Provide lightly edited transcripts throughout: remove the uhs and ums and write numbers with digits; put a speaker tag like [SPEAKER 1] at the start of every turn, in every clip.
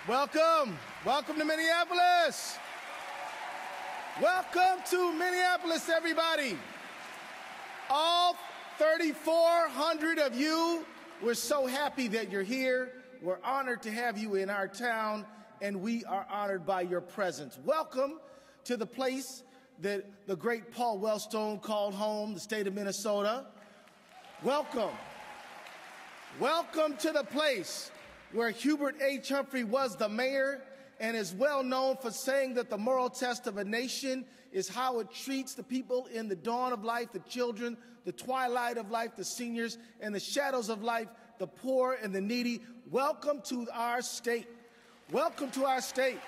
[SPEAKER 1] Welcome. Welcome to Minneapolis. Welcome to Minneapolis, everybody. All 3,400 of you, we're so happy that you're here. We're honored to have you in our town, and we are honored by your presence. Welcome to the place that the great Paul Wellstone called home, the state of Minnesota. Welcome. Welcome to the place where Hubert H. Humphrey was the mayor and is well known for saying that the moral test of a nation is how it treats the people in the dawn of life, the children, the twilight of life, the seniors, and the shadows of life, the poor and the needy. Welcome to our state. Welcome to our state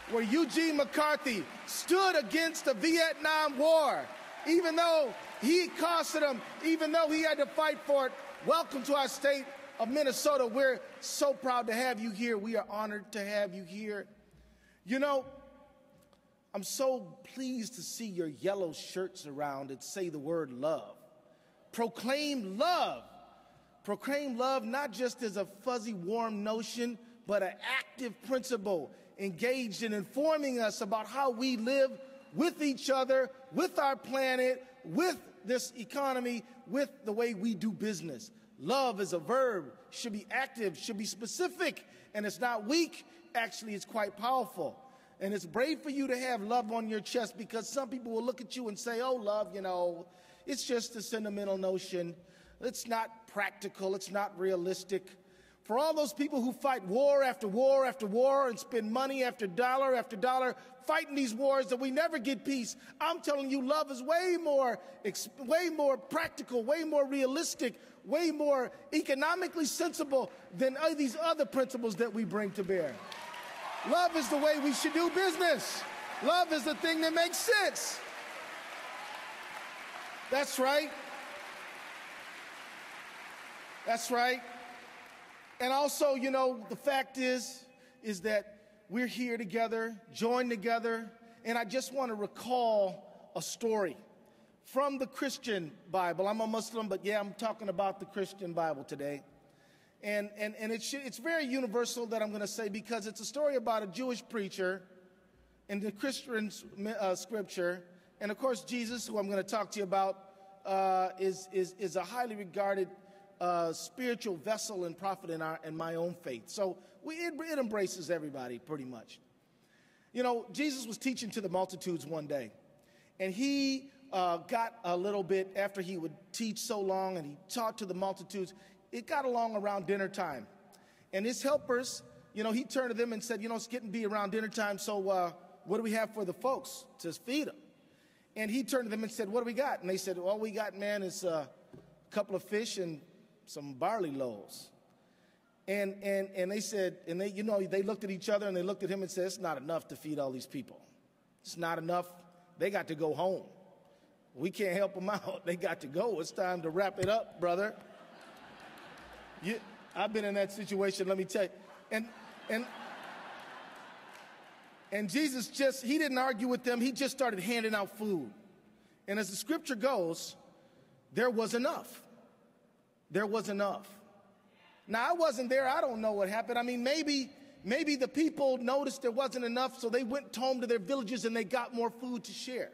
[SPEAKER 1] where Eugene McCarthy stood against the Vietnam War, even though he costed him, even though he had to fight for it. Welcome to our state of Minnesota. We're so proud to have you here. We are honored to have you here. You know, I'm so pleased to see your yellow shirts around that say the word love. Proclaim love. Proclaim love not just as a fuzzy, warm notion, but an active principle engaged in informing us about how we live with each other, with our planet, with this economy, with the way we do business. Love is a verb, should be active, should be specific, and it's not weak. Actually, it's quite powerful. And it's brave for you to have love on your chest, because some people will look at you and say, oh, love, you know, it's just a sentimental notion. It's not practical. It's not realistic. For all those people who fight war after war after war and spend money after dollar fighting these wars that we never get peace, I'm telling you, love is way more practical, way more realistic, way more economically sensible than these other principles that we bring to bear. Love is the way we should do business. Love is the thing that makes sense. That's right. That's right. And also, you know, the fact is that we're here together, joined together, and I just want to recall a story from the Christian Bible. I'm a Muslim, but yeah, I'm talking about the Christian Bible today. And it's very universal that I'm going to say, because it's a story about a Jewish preacher in the Christian scripture. And of course, Jesus, who I'm going to talk to you about, is a highly regarded spiritual vessel and prophet in my own faith. So it embraces everybody pretty much. You know, Jesus was teaching to the multitudes one day, and he got a little bit, after he would teach so long and he taught to the multitudes, it got along around dinner time. And his helpers, you know, he turned to them and said, you know, it's getting to be around dinner time, so what do we have for the folks to feed them? And he turned to them and said, what do we got? And they said, all we got, man, is a couple of fish and some barley loaves. And they said, and they, you know, they looked at each other and they looked at him and said, it's not enough to feed all these people. It's not enough. They got to go home. We can't help them out. They got to go. It's time to wrap it up, brother. I've been in that situation, let me tell you. And Jesus he didn't argue with them. He just started handing out food. And as the scripture goes, there was enough. There was enough. Now, I wasn't there. I don't know what happened. I mean, maybe the people noticed there wasn't enough, so they went home to their villages and they got more food to share.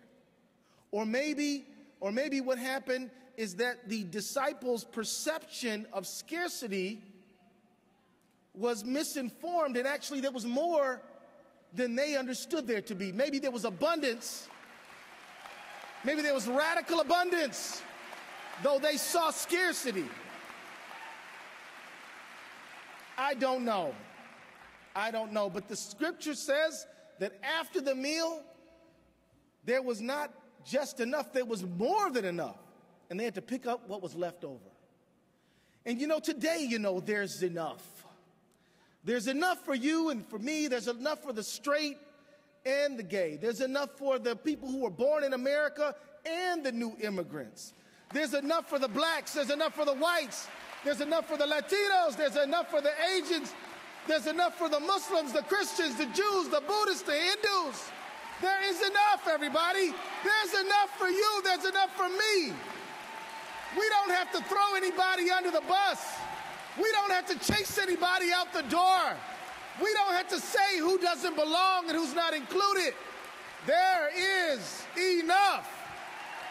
[SPEAKER 1] Or maybe what happened is that the disciples' perception of scarcity was misinformed, and actually there was more than they understood there to be. Maybe there was abundance. Maybe there was radical abundance, though they saw scarcity. I don't know. But the scripture says that after the meal, there was not just enough, there was more than enough. And they had to pick up what was left over. And you know, today, you know, there's enough. There's enough for you and for me. There's enough for the straight and the gay. There's enough for the people who were born in America and the new immigrants. There's enough for the blacks. There's enough for the whites. There's enough for the Latinos. There's enough for the Asians. There's enough for the Muslims, the Christians, the Jews, the Buddhists, the Hindus. There is enough, everybody. There's enough for you. There's enough for me. We don't have to throw anybody under the bus. We don't have to chase anybody out the door. We don't have not to say who doesn't belong and who's not included. There is enough.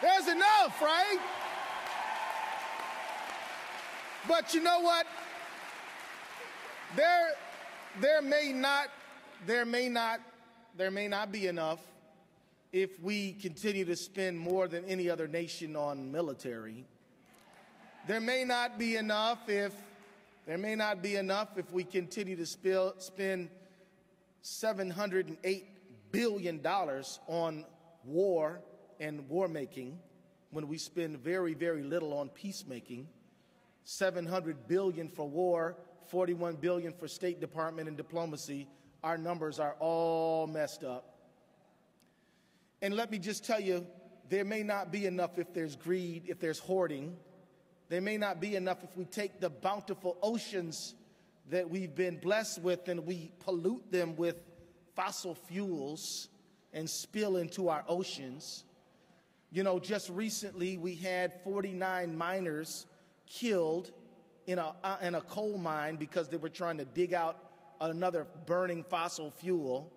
[SPEAKER 1] There's enough, right? But you know what? There may not be enough if we continue to spend more than any other nation on military. There may not be enough if we continue to spend $708 billion on war and war making when we spend very, very little on peacemaking. $700 billion for war, $41 billion for State Department and diplomacy. Our numbers are all messed up. And let me just tell you, there may not be enough if there's greed, if there's hoarding. There may not be enough if we take the bountiful oceans that we've been blessed with and we pollute them with fossil fuels and spill into our oceans. You know, just recently we had 49 miners killed in a coal mine because they were trying to dig out another burning fossil fuel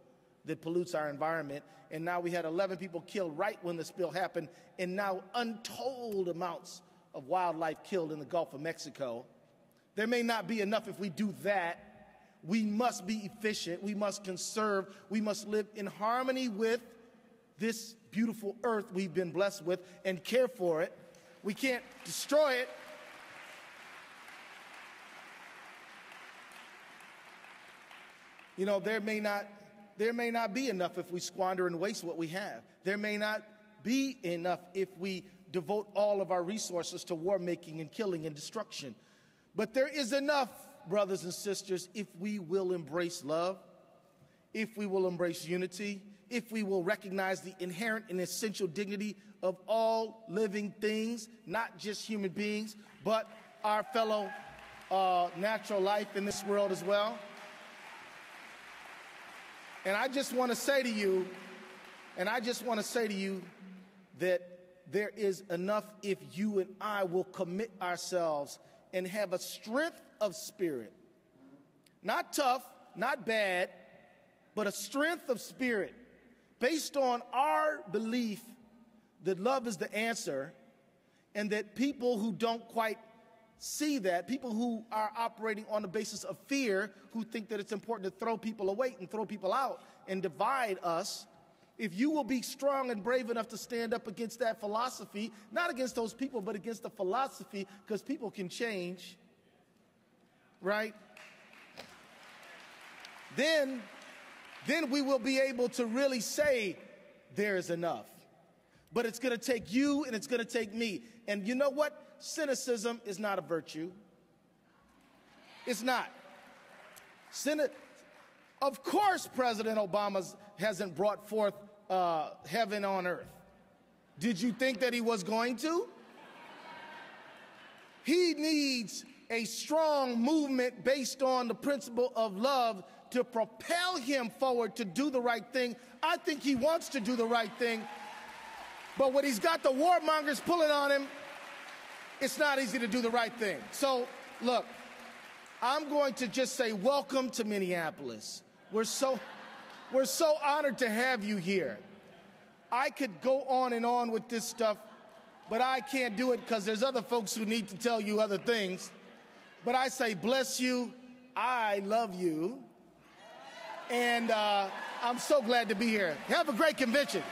[SPEAKER 1] that pollutes our environment. And now we had 11 people killed right when the spill happened, and now untold amounts of wildlife killed in the Gulf of Mexico. There may not be enough if we do that. We must be efficient. We must conserve. We must live in harmony with this beautiful earth we've been blessed with and care for it. We can't destroy it. You know, there may not be enough if we squander and waste what we have. There may not be enough if we devote all of our resources to war making and killing and destruction. But there is enough, brothers and sisters, if we will embrace love, if we will embrace unity, if we will recognize the inherent and essential dignity of all living things, not just human beings, but our fellow natural life in this world as well. And I just want to say to you, that there is enough if you and I will commit ourselves and have a strength of spirit. Not tough, not bad, but a strength of spirit based on our belief that love is the answer, and that people who don't quite see that, people who are operating on the basis of fear, who think that it's important to throw people away and throw people out and divide us, if you will be strong and brave enough to stand up against that philosophy, not against those people, but against the philosophy, because people can change, right? Then we will be able to really say there is enough. But it's going to take you and it's going to take me. And you know what? Cynicism is not a virtue. It's not. Of course, President Obama hasn't brought forth heaven on earth. Did you think that he was going to? He needs a strong movement based on the principle of love to propel him forward to do the right thing. I think he wants to do the right thing. But when he's got the warmongers pulling on him, it's not easy to do the right thing. So, look, I'm going to just say welcome to Minneapolis. We're so honored to have you here. I could go on and on with this stuff, but I can't do it because there's other folks who need to tell you other things. But I say bless you, I love you, and I'm so glad to be here. Have a great convention.